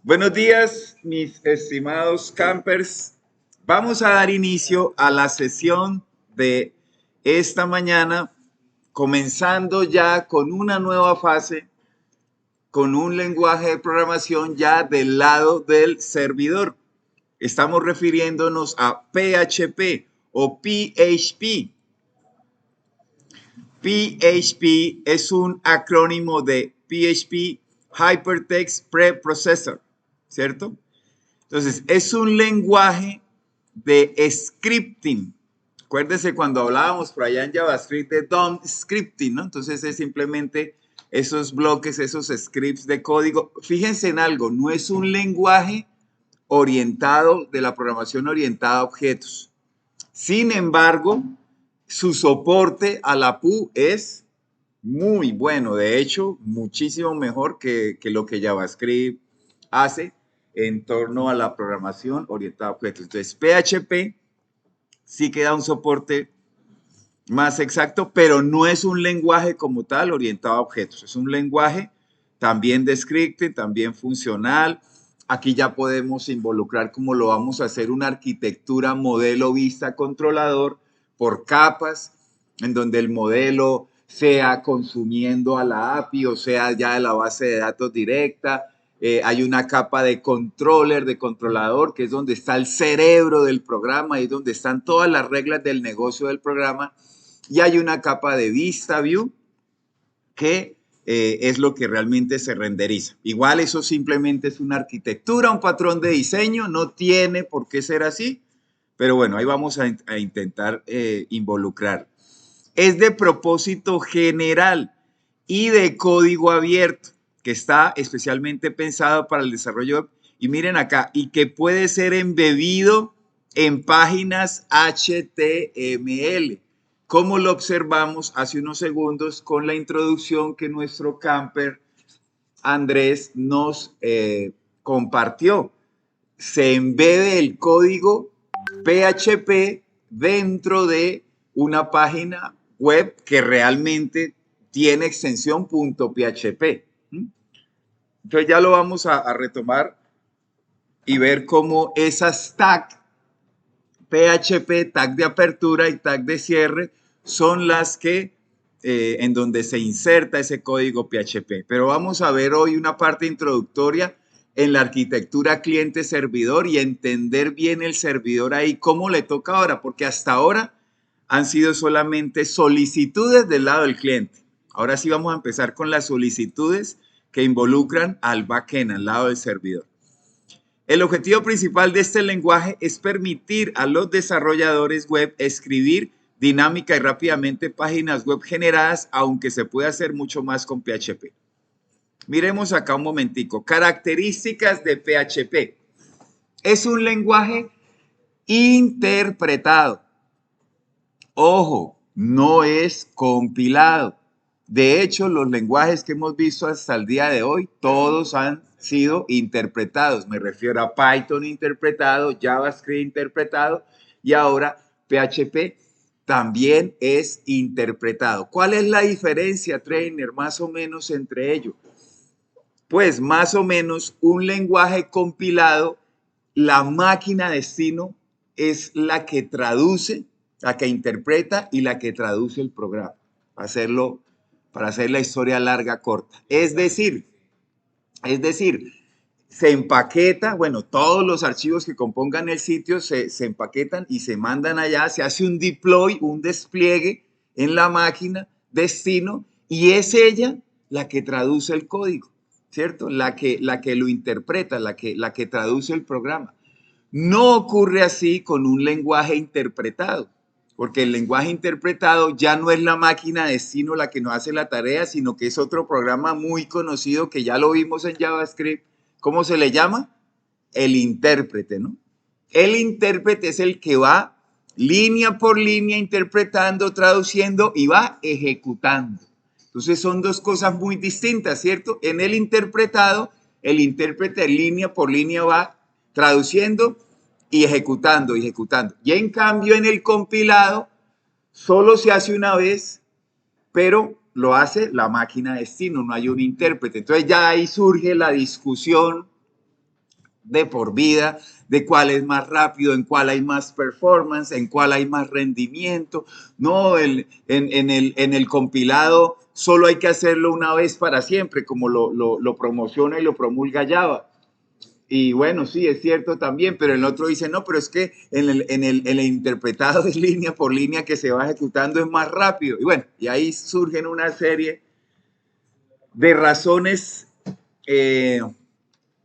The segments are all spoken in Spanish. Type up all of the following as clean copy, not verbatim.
Buenos días, mis estimados campers. Vamos a dar inicio a la sesión de esta mañana, comenzando ya con una nueva fase, con un lenguaje de programación ya del lado del servidor. Estamos refiriéndonos a PHP o PHP. PHP es un acrónimo de PHP Hypertext Preprocessor, ¿cierto? Entonces, es un lenguaje de scripting. Acuérdense cuando hablábamos por allá en JavaScript de DOM scripting, ¿no? Entonces es simplemente esos bloques, esos scripts de código. Fíjense en algo, no es un lenguaje orientado de la programación orientada a objetos. Sin embargo, su soporte a la PU es muy bueno. De hecho, muchísimo mejor que lo que JavaScript hace en torno a la programación orientada a objetos. Entonces, PHP sí que da un soporte más exacto, pero no es un lenguaje como tal orientado a objetos. Es un lenguaje también de scripting, también funcional. Aquí ya podemos involucrar como lo vamos a hacer una arquitectura modelo vista controlador por capas, en donde el modelo sea consumiendo a la API o sea ya de la base de datos directa. Hay una capa de controller, de controlador, que es donde está el cerebro del programa, y es donde están todas las reglas del negocio del programa. Y hay una capa de vista view que es lo que realmente se renderiza. Igual eso simplemente es una arquitectura, un patrón de diseño, no tiene por qué ser así, pero bueno, ahí vamos a intentar involucrar. Es de propósito general y de código abierto, que está especialmente pensado para el desarrollo. Y miren acá, y que puede ser embebido en páginas HTML, como lo observamos hace unos segundos con la introducción que nuestro camper Andrés nos compartió. Se embebe el código PHP dentro de una página web que realmente tiene extensión .php. Entonces ya lo vamos a retomar y ver cómo esas tag PHP, tag de apertura y tag de cierre, son las que en donde se inserta ese código PHP. Pero vamos a ver hoy una parte introductoria en la arquitectura cliente-servidor y entender bien el servidor ahí, cómo le toca ahora, porque hasta ahora han sido solamente solicitudes del lado del cliente. Ahora sí vamos a empezar con las solicitudes que involucran al backend, al lado del servidor. El objetivo principal de este lenguaje es permitir a los desarrolladores web escribir dinámica y rápidamente páginas web generadas, aunque se puede hacer mucho más con PHP. Miremos acá un momentico. Características de PHP. Es un lenguaje interpretado. Ojo, no es compilado. De hecho, los lenguajes que hemos visto hasta el día de hoy, todos han sido interpretados. Me refiero a Python interpretado, JavaScript interpretado y ahora PHP también es interpretado. ¿Cuál es la diferencia, trainer, más o menos entre ellos? Pues más o menos un lenguaje compilado, la máquina destino es la que traduce, la que interpreta y la que traduce el programa. Para hacer la historia larga, corta. Es decir, se empaqueta, bueno, todos los archivos que compongan el sitio se empaquetan y se mandan allá, se hace un deploy, un despliegue en la máquina destino y es ella la que traduce el código, ¿cierto? La que lo interpreta, la que traduce el programa. No ocurre así con un lenguaje interpretado, porque el lenguaje interpretado ya no es la máquina destino la que nos hace la tarea, sino que es otro programa muy conocido que ya lo vimos en JavaScript. ¿Cómo se le llama? El intérprete, ¿no? El intérprete es el que va línea por línea interpretando, traduciendo y va ejecutando. Entonces son dos cosas muy distintas, ¿cierto? En el interpretado, el intérprete línea por línea va traduciendo y ejecutando, ejecutando. Y en cambio en el compilado solo se hace una vez, pero lo hace la máquina destino, no hay un intérprete. Entonces ya ahí surge la discusión de por vida, de cuál es más rápido, en cuál hay más performance, en cuál hay más rendimiento. No, en el compilado solo hay que hacerlo una vez para siempre, como lo promociona y lo promulga Java. Y bueno, sí, es cierto también, pero el otro dice, no, pero es que en el interpretado de línea por línea que se va ejecutando es más rápido. Y bueno, y ahí surgen una serie de razones eh,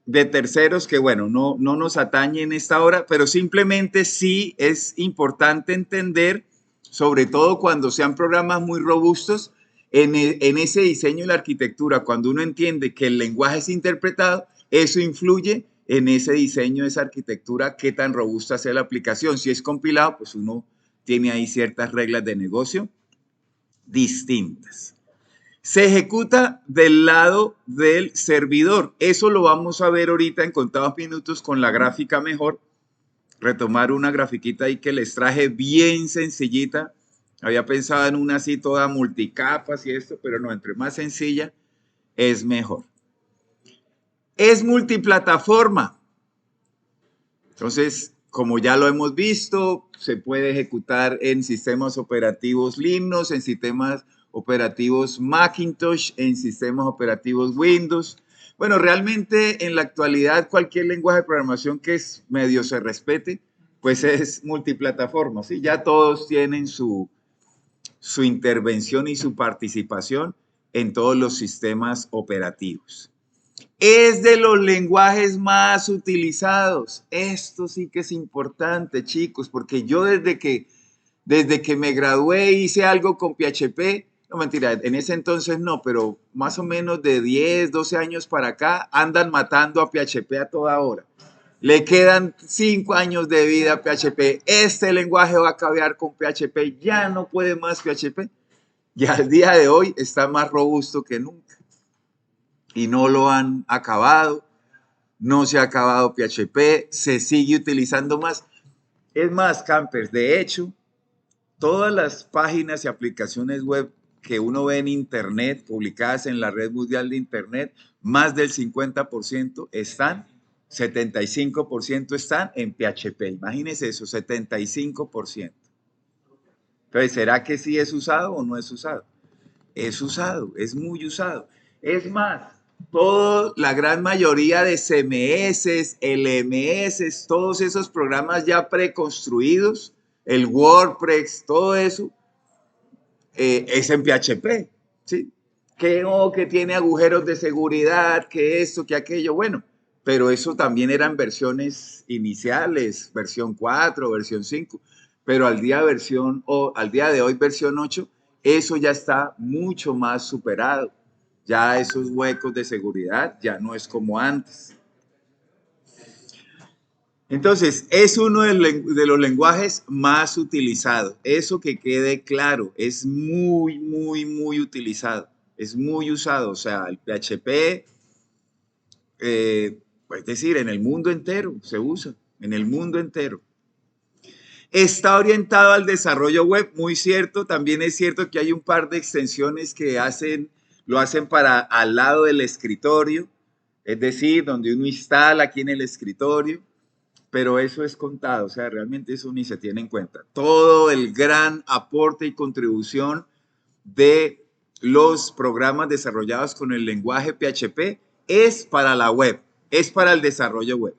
de terceros que, bueno, no nos atañen en esta hora, pero simplemente sí es importante entender, sobre todo cuando sean programas muy robustos, en ese diseño y la arquitectura, cuando uno entiende que el lenguaje es interpretado, eso influye en ese diseño, esa arquitectura, qué tan robusta sea la aplicación. Si es compilado, pues uno tiene ahí ciertas reglas de negocio distintas. Se ejecuta del lado del servidor. Eso lo vamos a ver ahorita en contados minutos con la gráfica mejor. Retomar una grafiquita ahí que les traje bien sencillita. Había pensado en una así toda multicapas y esto, pero no, entre más sencilla es mejor. Es multiplataforma. Entonces, como ya lo hemos visto, se puede ejecutar en sistemas operativos Linux, en sistemas operativos Macintosh, en sistemas operativos Windows. Bueno, realmente en la actualidad cualquier lenguaje de programación que es medio se respete, pues es multiplataforma, ¿sí? Ya todos tienen su intervención y su participación en todos los sistemas operativos. Es de los lenguajes más utilizados. Esto sí que es importante, chicos, porque yo desde que me gradué hice algo con PHP. No, mentira, en ese entonces no, pero más o menos de 10, 12 años para acá andan matando a PHP a toda hora. Le quedan 5 años de vida a PHP. Este lenguaje va a acabar con PHP. Ya no puede más PHP. Y al día de hoy está más robusto que nunca. Y no lo han acabado. No se ha acabado PHP. Se sigue utilizando más. Es más, campers, de hecho, todas las páginas y aplicaciones web que uno ve en Internet, publicadas en la red mundial de Internet, más del 50% están, 75% están en PHP. Imagínense eso, 75%. Entonces, ¿será que sí es usado o no es usado? Es usado, es muy usado. Es más, la gran mayoría de CMS, LMS, todos esos programas ya preconstruidos, el WordPress, todo eso, es en PHP, ¿sí? Que tiene agujeros de seguridad, que esto, que aquello, bueno, pero eso también eran versiones iniciales, versión 4, versión 5, pero al día de hoy, versión 8, eso ya está mucho más superado. Ya esos huecos de seguridad ya no es como antes. Entonces, es uno de los lenguajes más utilizados. Eso que quede claro, es muy utilizado. Es muy usado. O sea, el PHP, es decir, en el mundo entero se usa, en el mundo entero. Está orientado al desarrollo web, muy cierto. También es cierto que hay un par de extensiones que lo hacen para al lado del escritorio, es decir, donde uno instala aquí en el escritorio. Pero eso es contado, o sea, realmente eso ni se tiene en cuenta. Todo el gran aporte y contribución de los programas desarrollados con el lenguaje PHP es para la web, es para el desarrollo web.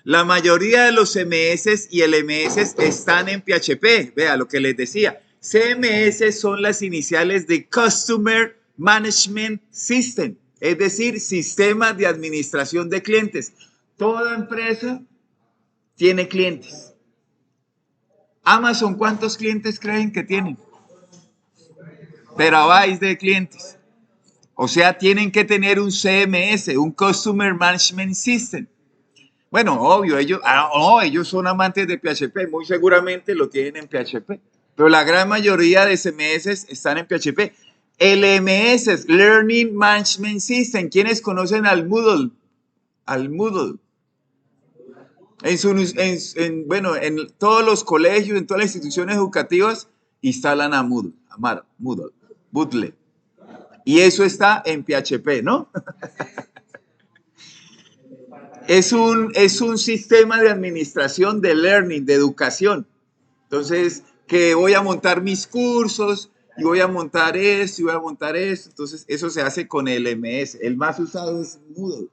La mayoría de los CMS y LMS están en PHP. Vea lo que les decía. CMS son las iniciales de Customer Management System, es decir, sistema de administración de clientes. Toda empresa tiene clientes. Amazon, ¿cuántos clientes creen que tienen? Terabytes de clientes. O sea, tienen que tener un CMS, un Customer Management System. Bueno, obvio, ellos son amantes de PHP, muy seguramente lo tienen en PHP, pero la gran mayoría de CMS están en PHP. LMS, Learning Management System, ¿quiénes conocen al Moodle? Al Moodle. Bueno, en todos los colegios, en todas las instituciones educativas, instalan a Moodle. Y eso está en PHP, ¿no? Es un sistema de administración de learning, de educación. Entonces, que voy a montar mis cursos y voy a montar esto y voy a montar esto. Entonces, eso se hace con el MS. El más usado es Moodle.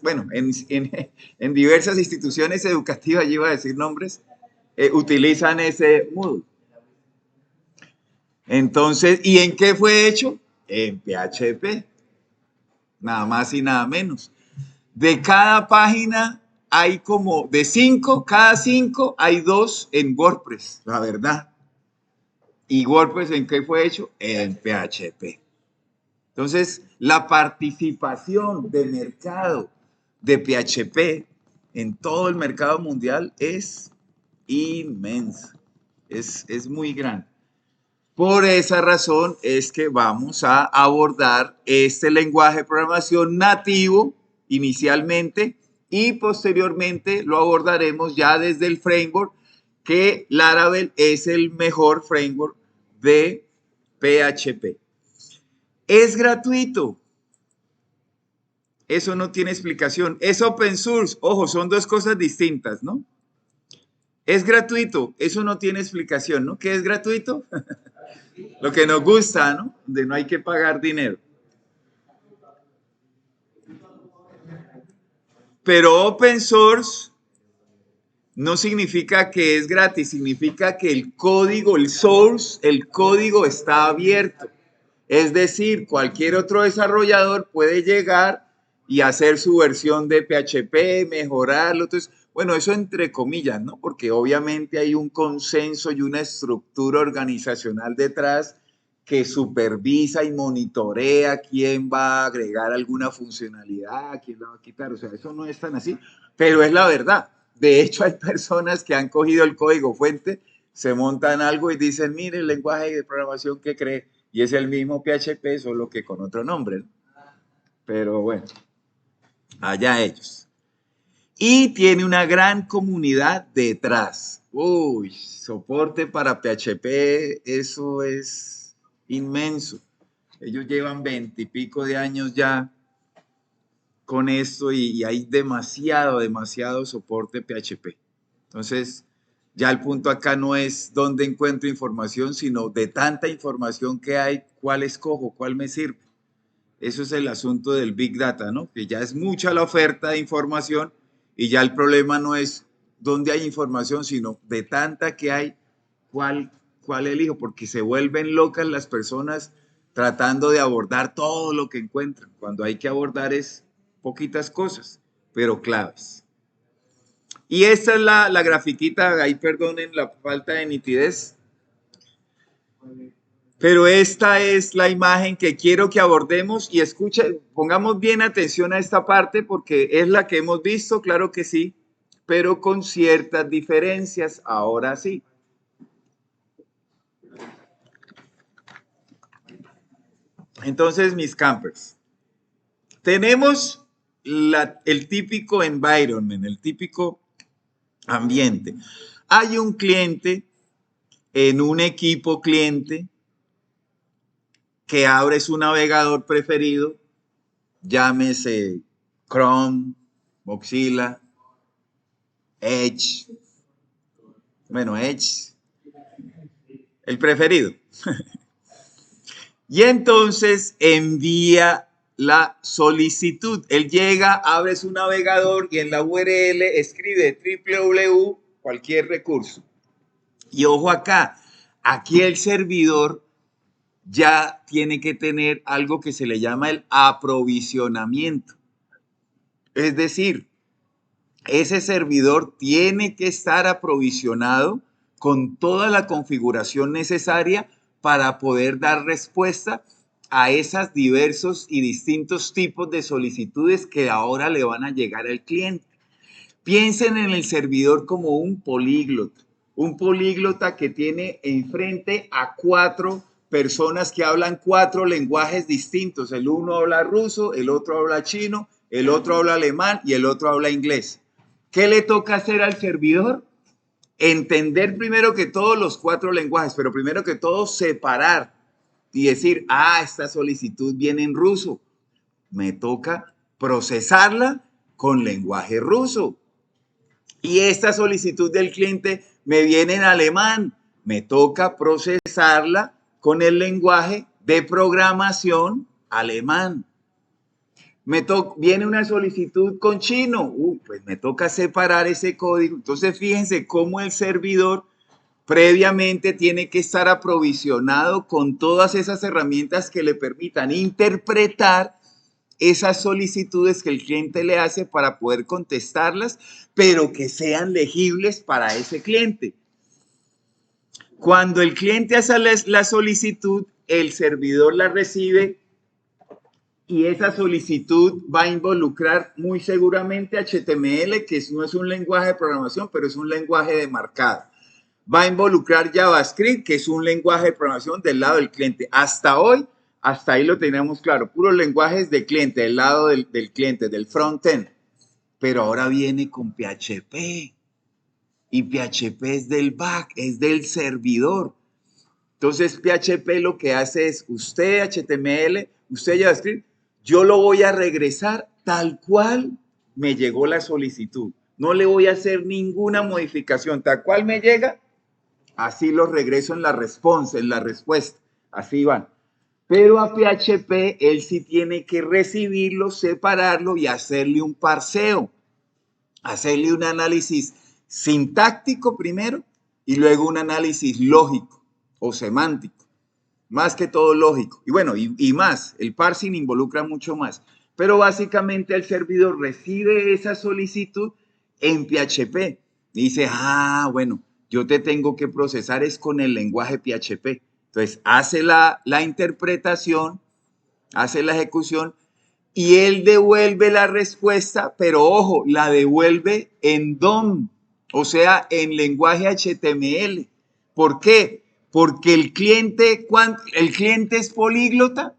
Bueno, en diversas instituciones educativas, yo iba a decir nombres, utilizan ese Moodle. Entonces, ¿y en qué fue hecho? En PHP, nada más y nada menos. De cada página hay como, de 5, cada 5 hay 2 en WordPress, la verdad. ¿Y WordPress en qué fue hecho? En PHP. Entonces, la participación de mercado de PHP en todo el mercado mundial es inmensa, es muy grande. Por esa razón es que vamos a abordar este lenguaje de programación nativo inicialmente y posteriormente lo abordaremos ya desde el framework, que Laravel es el mejor framework de PHP. Es gratuito. Eso no tiene explicación. Es open source. Ojo, son dos cosas distintas, ¿no? Es gratuito. Eso no tiene explicación, ¿no? ¿Qué es gratuito? Lo que nos gusta, ¿no? De no hay que pagar dinero. Pero open source no significa que es gratis, significa que el código, el source, el código está abierto. Es decir, cualquier otro desarrollador puede llegar y hacer su versión de PHP, mejorarlo. Entonces, bueno, eso entre comillas, ¿no? Porque obviamente hay un consenso y una estructura organizacional detrás que supervisa y monitorea quién va a agregar alguna funcionalidad, quién la va a quitar. O sea, eso no es tan así, pero es la verdad. De hecho, hay personas que han cogido el código fuente, se montan algo y dicen, mire, el lenguaje de programación que cree, y es el mismo PHP, solo que con otro nombre, ¿no? Pero bueno, allá ellos. Y tiene una gran comunidad detrás. Uy, soporte para PHP, eso es inmenso. Ellos llevan 20 y pico de años ya con esto y hay demasiado soporte PHP. Entonces, ya el punto acá no es dónde encuentro información, sino de tanta información que hay, cuál escojo, cuál me sirve. Eso es el asunto del Big Data, ¿no? Que ya es mucha la oferta de información y ya el problema no es dónde hay información, sino de tanta que hay, cuál elijo, porque se vuelven locas las personas tratando de abordar todo lo que encuentran, cuando hay que abordar es poquitas cosas, pero claves. Y esta es la grafiquita, ahí perdonen la falta de nitidez, pero esta es la imagen que quiero que abordemos y escuchen, pongamos bien atención a esta parte porque es la que hemos visto, claro que sí, pero con ciertas diferencias, ahora sí. Entonces, mis campers, tenemos el típico environment, el típico ambiente. Hay un cliente en un equipo cliente que abre su navegador preferido, llámese Chrome, Mozilla, Edge, bueno, Edge, el preferido. Y entonces envía la solicitud. Él llega, abre su navegador y en la URL escribe www, cualquier recurso. Y ojo acá, aquí el servidor ya tiene que tener algo que se le llama el aprovisionamiento. Es decir, ese servidor tiene que estar aprovisionado con toda la configuración necesaria para poder dar respuesta a esos diversos y distintos tipos de solicitudes que ahora le van a llegar al cliente. Piensen en el servidor como un políglota que tiene enfrente a 4 personas que hablan 4 lenguajes distintos. El uno habla ruso, el otro habla chino, el otro habla alemán y el otro habla inglés. ¿Qué le toca hacer al servidor? Entender primero que todos los 4 lenguajes, pero primero que todo separar y decir, esta solicitud viene en ruso. Me toca procesarla con lenguaje ruso. Y esta solicitud del cliente me viene en alemán. Me toca procesarla con el lenguaje de programación alemán. Viene una solicitud con chino. Pues me toca separar ese código. Entonces fíjense cómo el servidor previamente tiene que estar aprovisionado con todas esas herramientas que le permitan interpretar esas solicitudes que el cliente le hace para poder contestarlas, pero que sean legibles para ese cliente. Cuando el cliente hace la solicitud, el servidor la recibe y esa solicitud va a involucrar muy seguramente HTML, que no es un lenguaje de programación, pero es un lenguaje de marcado. Va a involucrar JavaScript, que es un lenguaje de programación del lado del cliente. Hasta hoy, hasta ahí lo teníamos claro, puros lenguajes de cliente, del lado del cliente, del frontend. Pero ahora viene con PHP. Y PHP es del back, es del servidor. Entonces PHP lo que hace es, usted HTML, usted JavaScript, yo lo voy a regresar tal cual me llegó la solicitud. No le voy a hacer ninguna modificación. Tal cual me llega, así lo regreso en la respuesta, así van. Pero a PHP él sí tiene que recibirlo, separarlo y hacerle un parseo, hacerle un análisis sintáctico primero y luego un análisis lógico o semántico, más que todo lógico. Y bueno, y más, el parsing involucra mucho más. Pero básicamente el servidor recibe esa solicitud en PHP y dice, bueno, yo te tengo que procesar es con el lenguaje PHP. Entonces hace la interpretación, hace la ejecución y él devuelve la respuesta, pero ojo, la devuelve en DOM, o sea, en lenguaje HTML. ¿Por qué? Porque el cliente es políglota,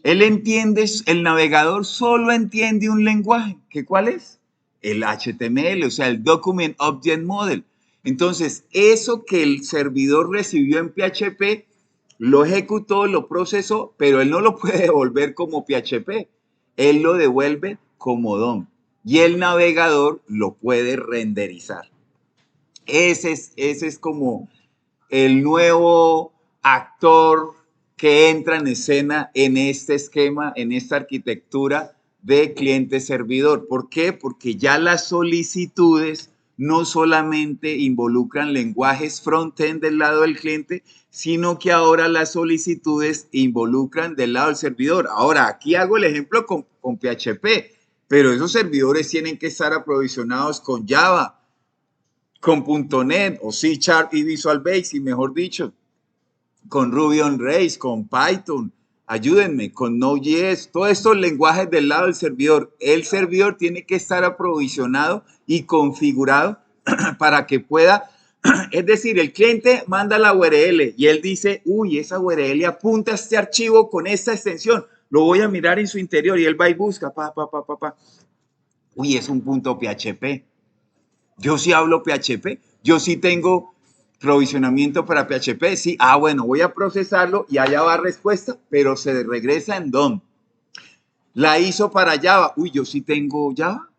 él entiende, el navegador solo entiende un lenguaje. ¿Cuál es? El HTML, o sea, el Document Object Model. Entonces, eso que el servidor recibió en PHP, lo ejecutó, lo procesó, pero él no lo puede devolver como PHP. Él lo devuelve como DOM. Y el navegador lo puede renderizar. Ese es como el nuevo actor que entra en escena en este esquema, en esta arquitectura de cliente-servidor. ¿Por qué? Porque ya las solicitudes no solamente involucran lenguajes front-end del lado del cliente, sino que ahora las solicitudes involucran del lado del servidor. Ahora, aquí hago el ejemplo con PHP, pero esos servidores tienen que estar aprovisionados con Java, con .NET o C# y Visual Basic, mejor dicho, con Ruby on Rails, con Python, ayúdenme, con Node.js, todos estos lenguajes del lado del servidor. El servidor tiene que estar aprovisionado y configurado para que pueda, es decir, el cliente manda la URL y él dice, uy, esa URL apunta a este archivo con esta extensión, lo voy a mirar en su interior y él va y busca, uy, es un .php. Yo sí hablo PHP, yo sí tengo provisionamiento para PHP, sí, bueno, voy a procesarlo y allá va respuesta, pero se regresa en DOM. La hizo para Java, uy, yo sí tengo Java,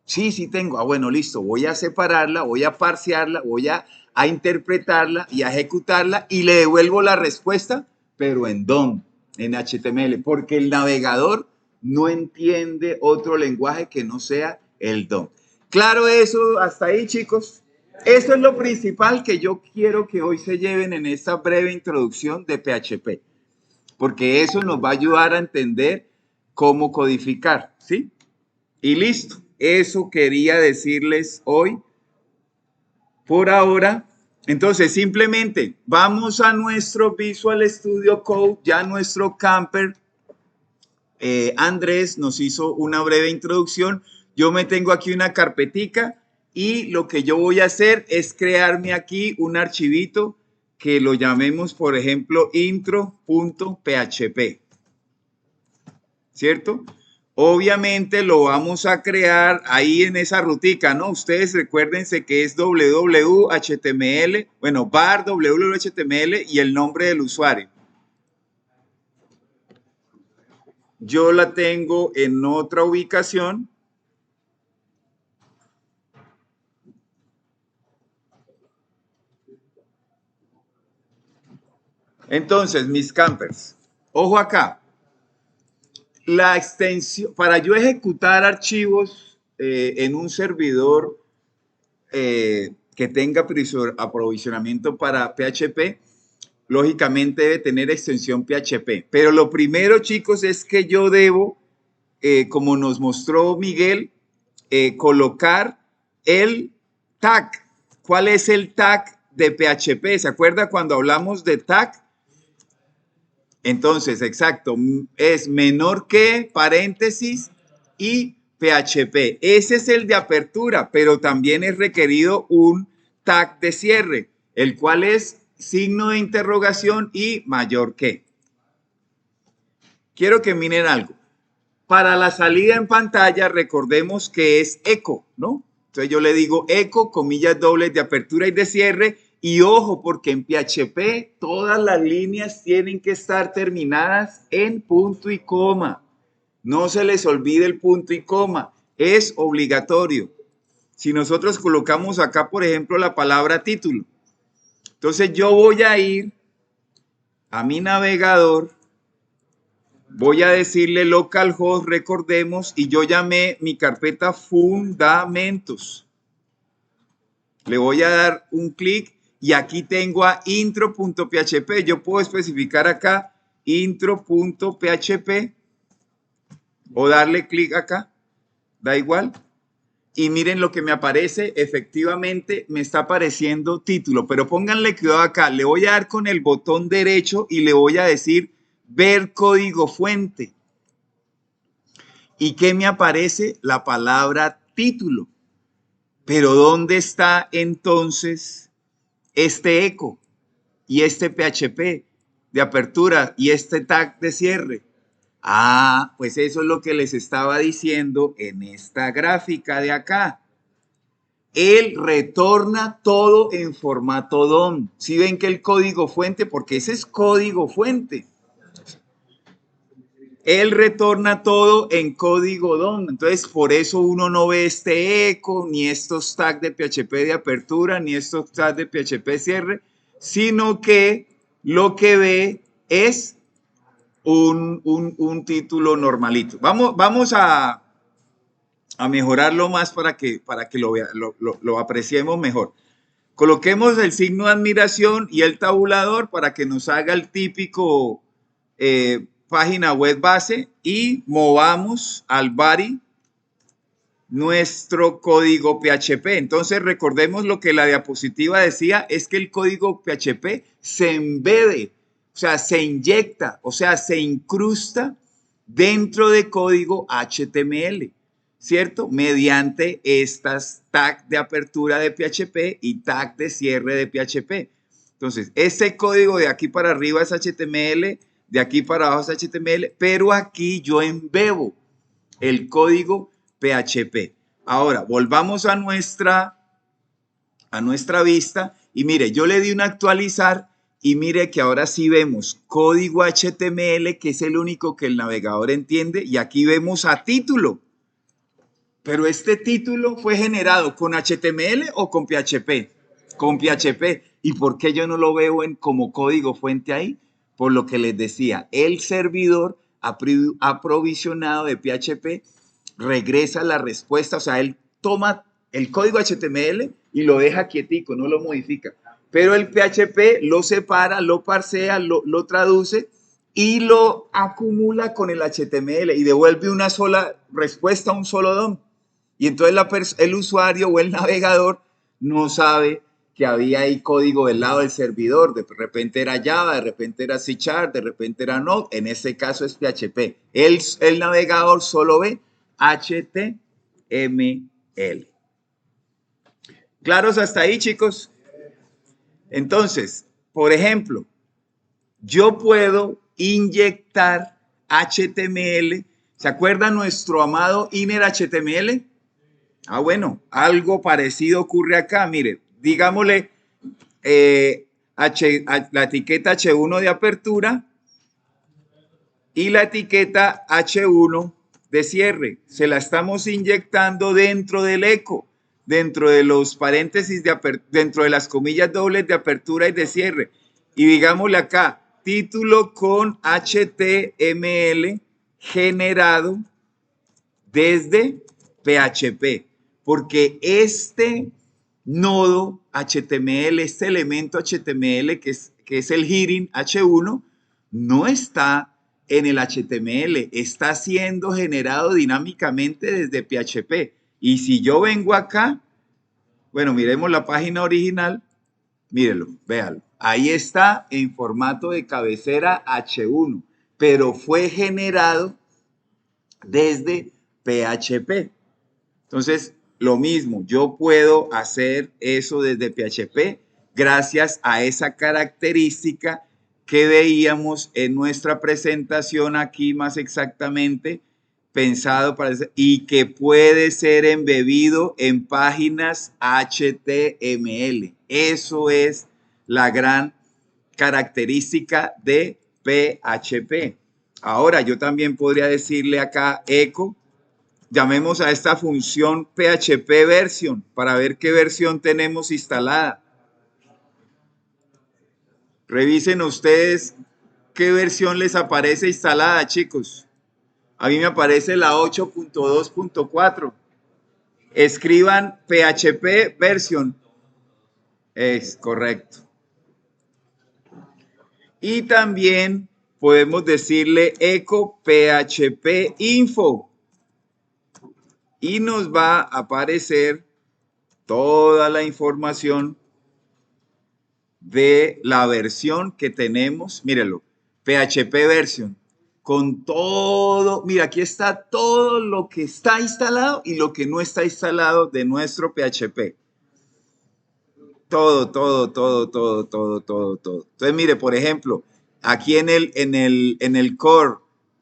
sí tengo, bueno, listo, voy a separarla, voy a parsearla, voy a interpretarla y a ejecutarla y le devuelvo la respuesta, pero en DOM, en HTML, porque el navegador no entiende otro lenguaje que no sea el DOM. Claro, eso, hasta ahí, chicos. Eso es lo principal que yo quiero que hoy se lleven en esta breve introducción de PHP, porque eso nos va a ayudar a entender cómo codificar, ¿sí? Y listo, eso quería decirles hoy por ahora. Entonces, simplemente vamos a nuestro Visual Studio Code, ya nuestro camper. Andrés nos hizo una breve introducción. Yo me tengo aquí una carpetica y lo que yo voy a hacer es crearme aquí un archivito que lo llamemos, por ejemplo, intro.php, ¿cierto? Obviamente lo vamos a crear ahí en esa rutica, ¿no? Ustedes recuérdense que es www.html, bueno, var www.html y el nombre del usuario. Yo la tengo en otra ubicación. Entonces, mis campers, ojo acá. La extensión, para yo ejecutar archivos en un servidor que tenga aprovisionamiento para PHP, lógicamente debe tener extensión PHP. Pero lo primero, chicos, es que yo debo, como nos mostró Miguel, colocar el tag. ¿Cuál es el tag de PHP? ¿Se acuerda cuando hablamos de tag? Entonces, exacto, es menor que, paréntesis, y PHP. Ese es el de apertura, pero también es requerido un tag de cierre, el cual es signo de interrogación y mayor que. Quiero que miren algo. Para la salida en pantalla, recordemos que es eco, ¿no? Entonces yo le digo eco, comillas dobles de apertura y de cierre. Y ojo, porque en PHP todas las líneas tienen que estar terminadas en punto y coma. No se les olvide el punto y coma. Es obligatorio. Si nosotros colocamos acá, por ejemplo, la palabra título. Entonces yo voy a ir a mi navegador. Voy a decirle localhost, recordemos, y yo llamé mi carpeta fundamentos. Le voy a dar un clic y aquí tengo a intro.php. Yo puedo especificar acá intro.php o darle clic acá, da igual. Y miren lo que me aparece, efectivamente me está apareciendo título, pero pónganle cuidado acá. Le voy a dar con el botón derecho y le voy a decir ver código fuente. ¿Y qué me aparece? La palabra título. Pero ¿dónde está entonces este eco y este PHP de apertura y este tag de cierre? Ah, pues eso es lo que les estaba diciendo en esta gráfica de acá. Él retorna todo en formato DOM. ¿Sí ven que el código fuente? Porque ese es código fuente. Él retorna todo en código DOM. Entonces, por eso uno no ve este eco, ni estos tags de PHP de apertura, ni estos tags de PHP cierre, sino que lo que ve es un título normalito. Vamos a mejorarlo más para que lo apreciemos mejor. Coloquemos el signo de admiración y el tabulador para que nos haga el típico página web base y movamos al body nuestro código PHP. Entonces recordemos lo que la diapositiva decía, es que el código PHP se embede, o sea, se inyecta, o sea, se incrusta dentro de código HTML, ¿cierto? Mediante estas tags de apertura de PHP y tag de cierre de PHP. Entonces, ese código de aquí para arriba es HTML, de aquí para abajo es HTML, pero aquí yo embebo el código PHP. Ahora, volvamos a nuestra vista y mire, yo le di un actualizar y mire que ahora sí vemos código HTML, que es el único que el navegador entiende, y aquí vemos a título. Pero este título fue generado con HTML o con PHP. Con PHP. ¿Y por qué yo no lo veo como código fuente ahí? Por lo que les decía, el servidor aprovisionado de PHP regresa la respuesta, o sea, él toma el código HTML y lo deja quietico, no lo modifica. Pero el PHP lo separa, lo parsea, lo traduce y lo acumula con el HTML y devuelve una sola respuesta, un solo DOM. Y entonces el usuario o el navegador no sabe que había ahí código del lado del servidor. De repente era Java, de repente era C#, de repente era Node. En este caso es PHP. El navegador solo ve HTML. ¿Claros hasta ahí, chicos? Entonces, por ejemplo, yo puedo inyectar HTML. ¿Se acuerda nuestro amado inner HTML? Ah, bueno, algo parecido ocurre acá. Mire, digámosle la etiqueta H1 de apertura y la etiqueta H1 de cierre. Se la estamos inyectando dentro del eco, dentro de los paréntesis, dentro de las comillas dobles de apertura y de cierre. Y digámosle acá, título con HTML generado desde PHP, porque este nodo HTML, este elemento HTML que es el heading H1, no está en el HTML, está siendo generado dinámicamente desde PHP. Y si yo vengo acá, bueno, miremos la página original, mírelo, véalo. Ahí está en formato de cabecera H1, pero fue generado desde PHP. Entonces, lo mismo, yo puedo hacer eso desde PHP gracias a esa característica que veíamos en nuestra presentación aquí más exactamente, pensado para y que puede ser embebido en páginas HTML. Eso es la gran característica de PHP. Ahora, yo también podría decirle acá echo. Llamemos a esta función PHP version para ver qué versión tenemos instalada. Revisen ustedes qué versión les aparece instalada, chicos. A mí me aparece la 8.2.4. Escriban PHP version. Es correcto. Y también podemos decirle echo PHP info. Y nos va a aparecer toda la información de la versión que tenemos. Mírenlo, PHP version. Con todo, mira, aquí está todo lo que está instalado y lo que no está instalado de nuestro PHP. Todo, todo, todo, todo, todo, todo, todo. Entonces, mire, por ejemplo, aquí en el core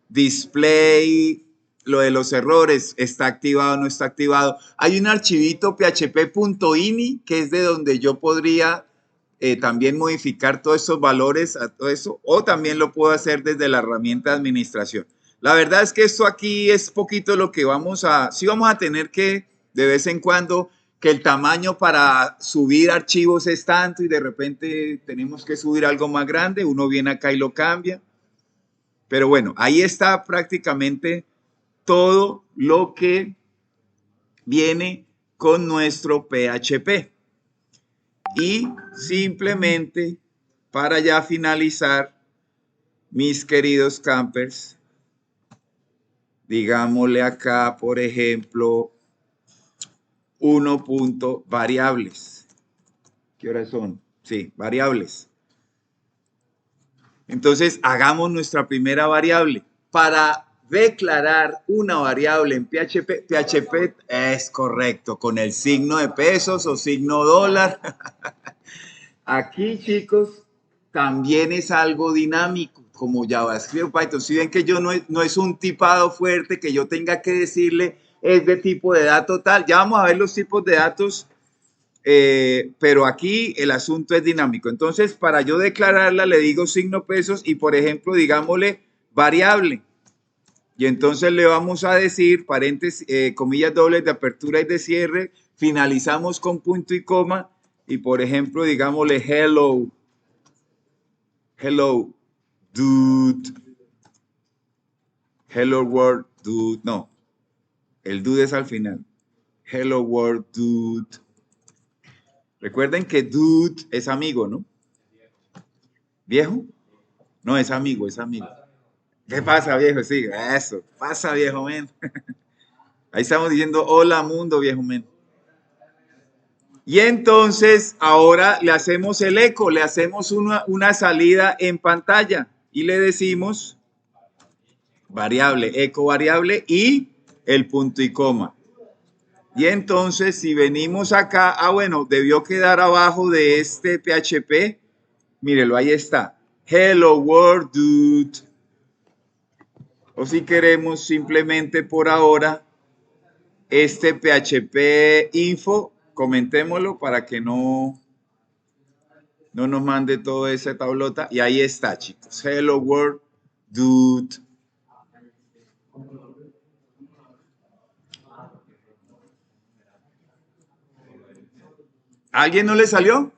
display, lo de los errores, está activado, no está activado. Hay un archivito php.ini que es de donde yo podría también modificar todos esos valores, a todo eso, o también lo puedo hacer desde la herramienta de administración. La verdad es que esto aquí es poquito lo que sí vamos a tener que de vez en cuando que el tamaño para subir archivos es tanto y de repente tenemos que subir algo más grande, uno viene acá y lo cambia. Pero bueno, ahí está prácticamente todo lo que viene con nuestro PHP. Y simplemente para ya finalizar, mis queridos campers, digámosle acá, por ejemplo, variables. ¿Qué horas son? Sí, variables. Entonces, hagamos nuestra primera variable. Para declarar una variable en PHP, PHP es correcto, con el signo de pesos o signo dólar. Aquí, chicos, también es algo dinámico, como JavaScript o Python. Si ven que yo no es un tipado fuerte que yo tenga que decirle es de tipo de dato tal. Ya vamos a ver los tipos de datos, pero aquí el asunto es dinámico. Entonces, para yo declararla, le digo signo pesos y, por ejemplo, digámosle variable. Y entonces le vamos a decir, paréntesis, comillas dobles de apertura y de cierre, finalizamos con punto y coma, y por ejemplo, digámosle hello, dude, hello world, dude, no, el dude es al final, hello world, dude. Recuerden que dude es amigo, ¿no? ¿Viejo? No, es amigo, es amigo. ¿Qué pasa, viejo? Sí, eso, pasa, viejo, men. Ahí estamos diciendo hola mundo, viejo, men. Y entonces ahora le hacemos el eco, le hacemos una salida en pantalla y le decimos variable, eco variable y el punto y coma. Y entonces si venimos acá, bueno, debió quedar abajo de este PHP. Mírelo, ahí está. Hello world, dude. O si queremos simplemente por ahora este PHP info, comentémoslo para que no nos mande toda esa tablota. Y ahí está, chicos. Hello world, dude. ¿A alguien no le salió?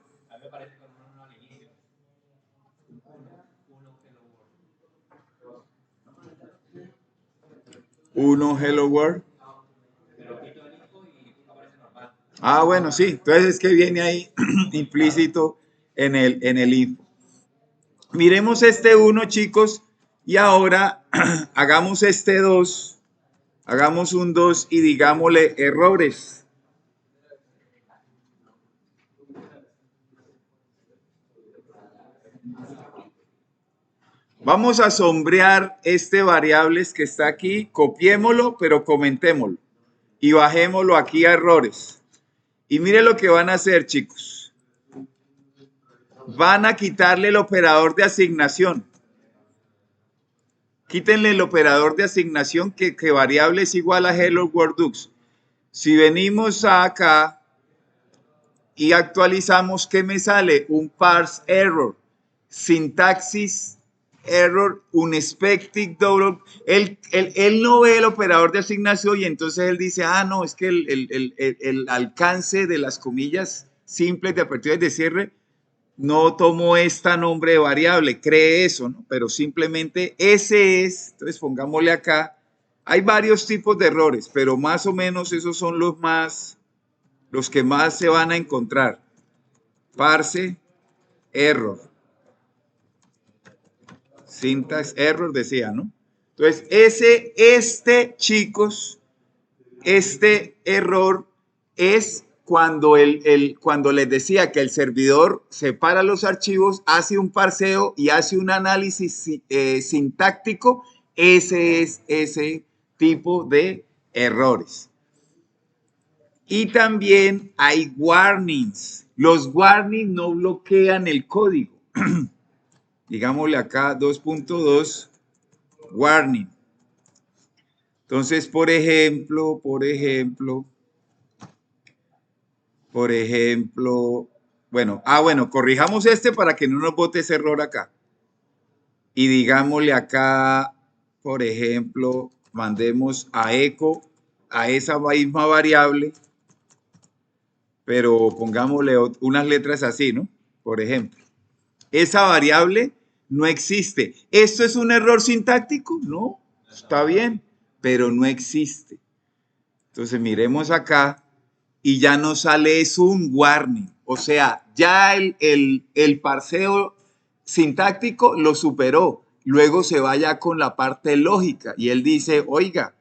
1 hello world. Ah, bueno, sí. Entonces es que viene ahí implícito en el info. Miremos este 1, chicos, y ahora hagamos este 2. Hagamos un 2 y digámosle errores. Vamos a sombrear este variables que está aquí, copiémoslo, pero comentémoslo y bajémoslo aquí a errores. Y mire lo que van a hacer, chicos. Van a quitarle el operador de asignación. Quítenle el operador de asignación que variable es igual a hello world dux. Si venimos acá y actualizamos, ¿qué me sale? Un parse error, sintaxis error, un expected double. Él no ve el operador de asignación y entonces él dice, ah, no, es que el alcance de las comillas simples de apertura y de cierre no tomó este nombre de variable, cree eso, ¿no? Pero simplemente ese es, entonces pongámosle acá, hay varios tipos de errores, pero más o menos esos son los que más se van a encontrar. Parse error. Syntax error decía, ¿no? Entonces, chicos, este error es cuando les decía que el servidor separa los archivos, hace un parseo y hace un análisis sintáctico. Ese es ese tipo de errores. Y también hay warnings. Los warnings no bloquean el código. Digámosle acá 2.2 warning. Entonces, por ejemplo, bueno, corrijamos este para que no nos bote ese error acá. Y digámosle acá, por ejemplo, mandemos a echo a esa misma variable, pero pongámosle unas letras así, ¿no? Por ejemplo, esa variable no existe. ¿Esto es un error sintáctico? No, está bien, pero no existe. Entonces miremos acá y ya nos sale es un warning. O sea, ya el parseo sintáctico lo superó. Luego se vaya con la parte lógica y él dice, oiga,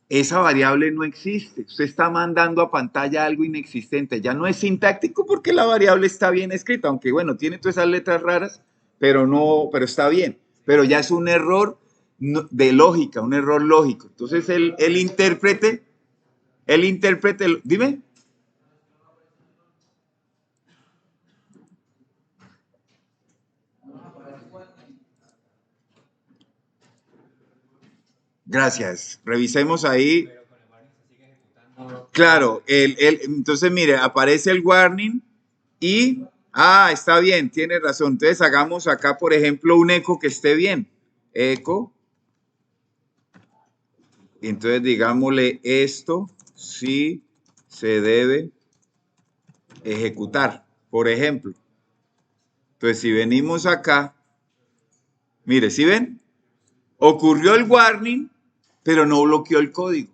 esa variable no existe. Usted está mandando a pantalla algo inexistente. Ya no es sintáctico porque la variable está bien escrita, aunque bueno, tiene todas esas letras raras, pero no, pero está bien. Pero ya es un error de lógica, un error lógico. Entonces el intérprete, dime. Gracias. Revisemos ahí. Claro, entonces mire, aparece el warning y, está bien, tiene razón. Entonces hagamos acá, por ejemplo, un eco que esté bien. Eco. Entonces digámosle esto sí se debe ejecutar, por ejemplo. Entonces si venimos acá, mire, ¿sí ven? Ocurrió el warning, pero no bloqueó el código.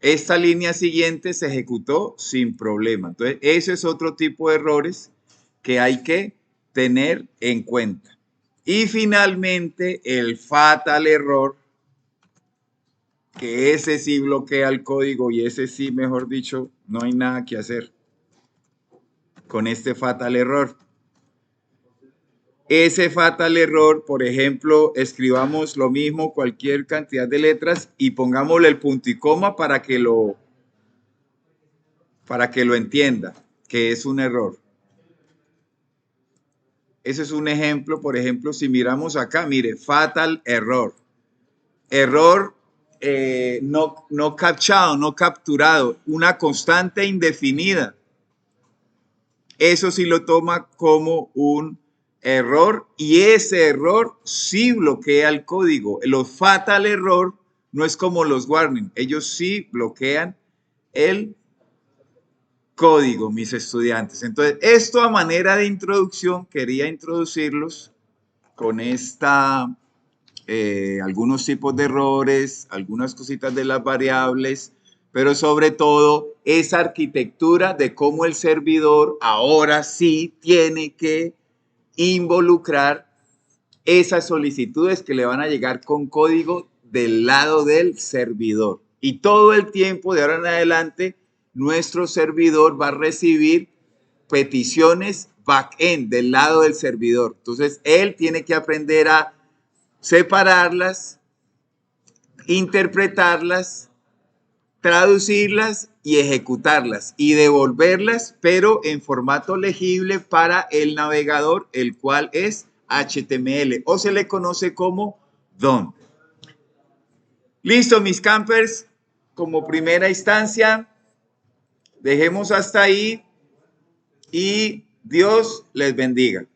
Esta línea siguiente se ejecutó sin problema. Entonces, ese es otro tipo de errores que hay que tener en cuenta. Y finalmente, el fatal error, que ese sí bloquea el código y ese sí, mejor dicho, no hay nada que hacer con este fatal error. Ese fatal error, por ejemplo, escribamos lo mismo, cualquier cantidad de letras y pongámosle el punto y coma para que lo entienda, que es un error. Ese es un ejemplo, por ejemplo, si miramos acá, mire, fatal error. Error no captchado, no capturado, una constante indefinida. Eso sí lo toma como un error y ese error sí bloquea el código. Los fatal error no es como los warning, ellos sí bloquean el código, mis estudiantes. Entonces, esto a manera de introducción, quería introducirlos con esta algunos tipos de errores, algunas cositas de las variables, pero sobre todo esa arquitectura de cómo el servidor ahora sí tiene que involucrar esas solicitudes que le van a llegar con código del lado del servidor. Y todo el tiempo de ahora en adelante, nuestro servidor va a recibir peticiones back-end del lado del servidor. Entonces, él tiene que aprender a separarlas, interpretarlas, traducirlas y ejecutarlas y devolverlas, pero en formato legible para el navegador, el cual es HTML o se le conoce como DOM. Listo, mis campers, como primera instancia, dejemos hasta ahí y Dios les bendiga.